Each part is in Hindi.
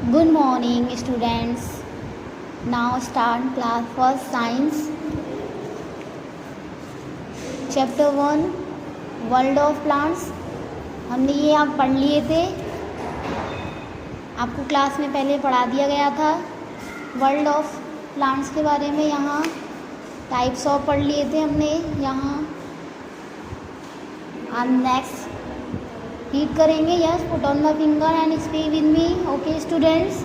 Good morning students. Now start class first science. Chapter 1 World of Plants. हमने ये आप पढ़ लिए थे, आपको क्लास में पहले पढ़ा दिया गया था वर्ल्ड ऑफ प्लांट्स के बारे में। यहाँ टाइप्स ऑफ पढ़ लिए थे हमने यहाँ। एंड नेक्स्ट रीड करेंगे। Yes, put on the finger and speak with me. Okay students.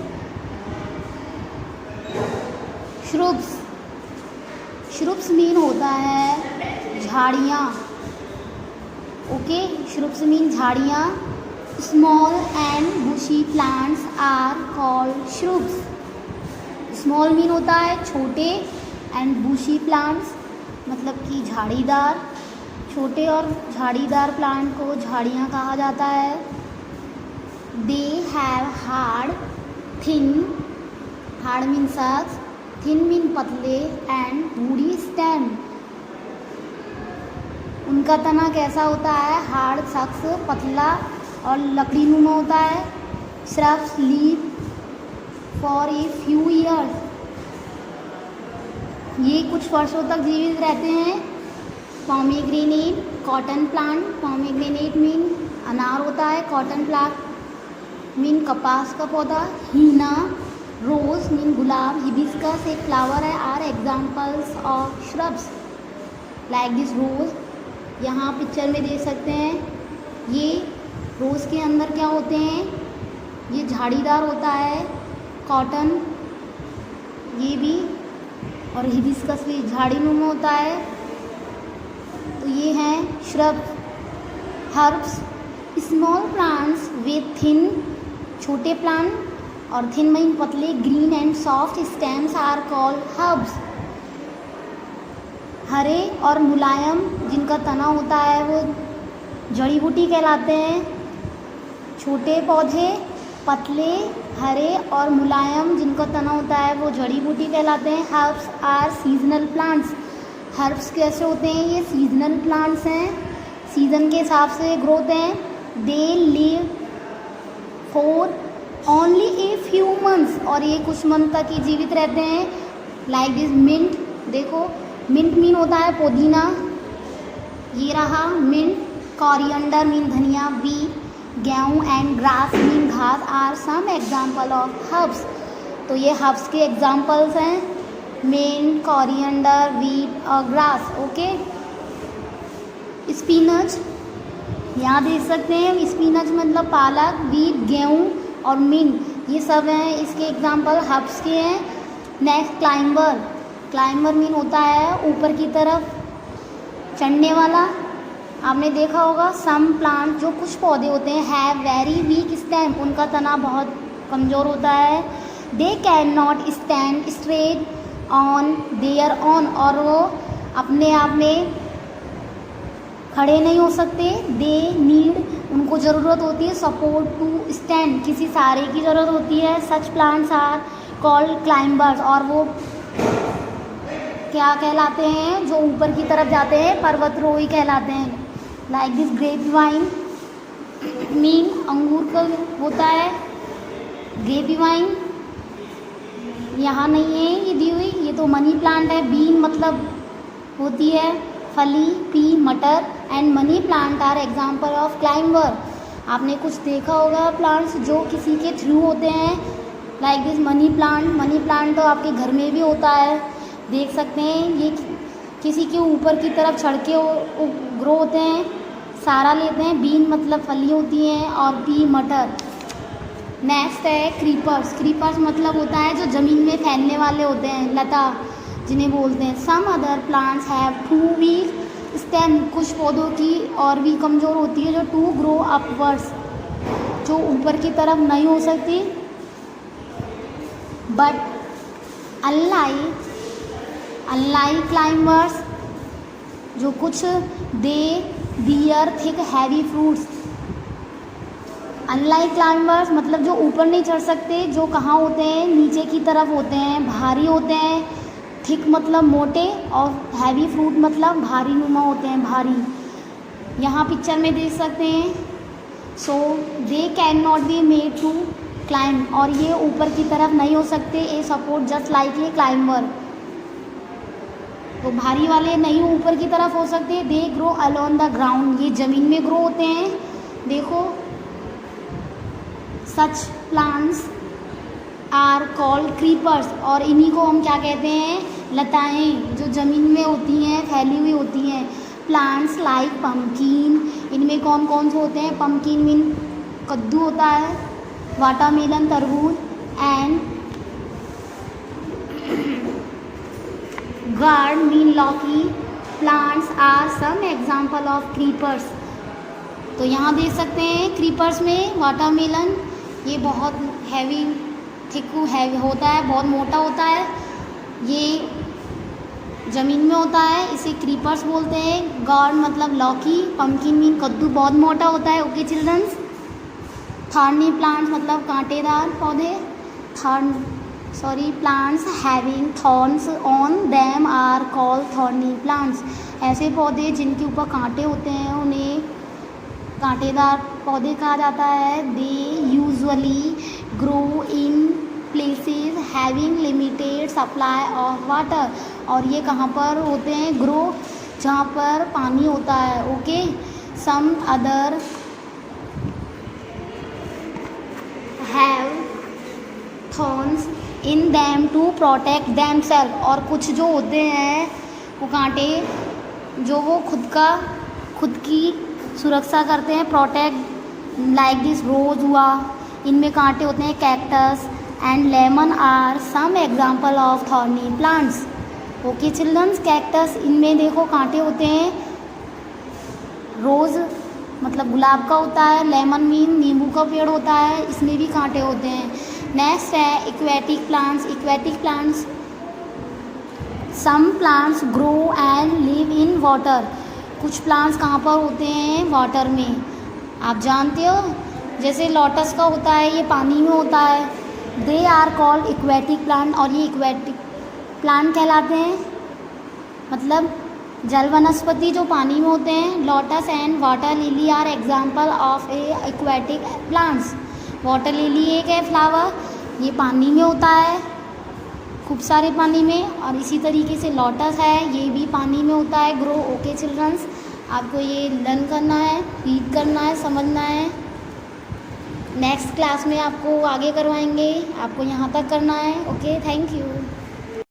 Shrubs, shrubs mean होता है झाड़ियाँ। ओके, श्रुब्स मीन झाड़ियाँ। Small and bushy plants are called shrubs. Small mean होता है छोटे, एंड बुशी प्लांट्स मतलब कि झाड़ीदार। छोटे और झाड़ीदार प्लांट को झाड़ियाँ कहा जाता है। They have hard, thin, hard mean सख्त, थिन मीन पतले, एंड वुडी स्टेम। उनका तना कैसा होता है? हार्ड, सख्त, पतला और लकड़ी नुमा होता है। Shrubs live for a few years. ये कुछ वर्षों तक जीवित रहते हैं। Pomegranate, cotton plant. Pomegranate mean अनार होता है। कॉटन प्लांट मीन कपास का पौधा। हीना, रोज मीन गुलाब। हिबिस्कस एक फ्लावर है। Are examples of shrubs like this rose. यहाँ पिक्चर में देख सकते हैं, ये रोज़ के अंदर क्या होते हैं? ये झाड़ीदार होता है। कॉटन ये भी, और हिबिस्कस भी झाड़ीनुमा होता है। तो ये हैं shrub. Herbs, small plants with thin, छोटे प्लांट, और थिन मीन पतले, green and soft stems are called herbs. हरे और मुलायम जिनका तना होता है वो जड़ी बूटी कहलाते हैं। छोटे पौधे, पतले, हरे और मुलायम जिनका तना होता है वो जड़ी बूटी कहलाते हैं। Herbs are seasonal plants. Herbs कैसे होते हैं? ये सीजनल प्लांट्स हैं, सीज़न के हिसाब से ग्रोथ हैं। They live for only a few months, और ये कुछ मंथ तक ही जीवित रहते हैं। लाइक दिस मिंट, देखो मिंट मीन होता है पुदीना, ये रहा मिंट। कोरिएंडर मीन धनिया। बी, गेहूँ एंड ग्रास मीन घास are some example of herbs. तो ये हर्ब्स के एग्जाम्पल्स हैं, मिंट, कोरिएंडर, वीट और ग्रास। ओके। स्पिनच, यहाँ देख सकते हैं स्पिनच मतलब पालक। वीट, गेहूँ और मिंट ये सब हैं इसके एग्जाम्पल हर्ब्स के हैं। Next climber. क्लाइंबर मीन होता है ऊपर की तरफ चढ़ने वाला। आपने देखा होगा सम प्लांट, जो कुछ पौधे होते हैं, हैव वेरी वीक स्टेम, उनका तना बहुत कमज़ोर होता है। दे can not stand straight on their on, और वो अपने आप में खड़े नहीं हो सकते। दे नीड, उनको ज़रूरत होती है सपोर्ट टू स्टैंड, किसी सहारे की ज़रूरत होती है। Such plants are called climbers, और वो क्या कहलाते हैं? जो ऊपर की तरफ जाते हैं पर्वतरोही कहलाते हैं। Like this grape vine mean अंगूर का होता है। ग्रेप वाइन यहाँ नहीं है ये दी हुई, ये तो मनी प्लांट है। बीन मतलब होती है फली। पी मटर, and money plant are example of climber. आपने कुछ देखा होगा प्लांट्स जो किसी के थ्रू होते हैं, like this money plant. Money plant तो आपके घर में भी होता है, देख सकते हैं। ये किसी के ऊपर की तरफ चढ़ के ग्रो होते हैं, सारा लेते हैं। बीन मतलब फली होती हैं, और पी मटर। नेक्स्ट है क्रीपर्स। क्रीपर्स मतलब होता है जो ज़मीन में फैलने वाले होते हैं, लता जिन्हें बोलते हैं। Some other plants have too weak stem, कुछ पौधों की और भी कमज़ोर होती है जो टू ग्रो अपवर्ड्स, जो ऊपर की तरफ नहीं हो सकती। बट अनलाइक क्लाइंबर्स, जो कुछ दे beer thick heavy fruits. Unlike climbers मतलब जो ऊपर नहीं चढ़ सकते, जो कहाँ होते हैं? नीचे की तरफ होते हैं, भारी होते हैं। थिक मतलब मोटे, और हैवी फ्रूट मतलब भारी नुमा होते हैं, भारी। यहाँ पिक्चर में देख सकते हैं। So they can not be made to climb, और ये ऊपर की तरफ नहीं हो सकते, a support just like a climber. तो भारी वाले नहीं ऊपर की तरफ हो सकते, they grow along the ground, ये ज़मीन में ग्रो होते हैं। देखो, such plants are called creepers, और इन्हीं को हम क्या कहते हैं, लताएं, जो ज़मीन में होती हैं, फैली हुई होती हैं। प्लांट्स लाइक पम्पकिन, इनमें कौन कौन से होते हैं, पम्पकिन मीन कद्दू होता है, वाटरमेलन तरबूज, एंड गार्ड मीन लौकी। Plants are some example of creepers. तो यहाँ देख सकते हैं क्रीपर्स में वाटरमेलन, ये बहुत हैवी थिक हैवी होता है, बहुत मोटा होता है, ये ज़मीन में होता है, इसे क्रीपर्स बोलते हैं। गार्ड मतलब लौकी, पम्पकिन मीन कद्दू, बहुत मोटा होता है। Okay children's. थॉर्नी प्लांट्स मतलब कांटेदार पौधे, plants having thorns on them are called thorny plants. ऐसे पौधे जिनके ऊपर कांटे होते हैं उन्हें कांटेदार पौधे कहा जाता है। They usually grow in places having limited supply of water, और ये कहाँ पर होते हैं, ग्रो जहाँ पर पानी होता है। Okay, some other have thorns in them to protect themselves, और कुछ जो होते हैं वो कांटे जो वो खुद की सुरक्षा करते हैं, प्रोटेक्ट, लाइक दिस रोज हुआ, इनमें कांटे होते हैं। Cactus and lemon are some example of thorny plants. Okay childrens, cactus इनमें देखो कांटे होते हैं, रोज़ मतलब गुलाब का होता है, लेमन मीन नींबू का पेड़ होता है, इसमें भी कांटे होते हैं। नेक्स्ट है aquatic plants. Aquatic plants, some plants grow and live in water, कुछ प्लांट्स कहाँ पर होते हैं, वाटर में। आप जानते हो जैसे लोटस का होता है, ये पानी में होता है। They are called aquatic plant, और ये एक्वेटिक प्लांट कहलाते हैं, मतलब जल वनस्पति जो पानी में होते हैं। Lotus and water lily are example of a aquatic plants. Water lily एक है फ्लावर, ये पानी में होता है, खूब सारे पानी में, और इसी तरीके से लोटस है, ये भी पानी में होता है, ग्रो। ओके चिल्ड्रंस, आपको ये लर्न करना है, रीड करना है, समझना है। नेक्स्ट क्लास में आपको आगे करवाएंगे, आपको यहाँ तक करना है। Okay, thank you.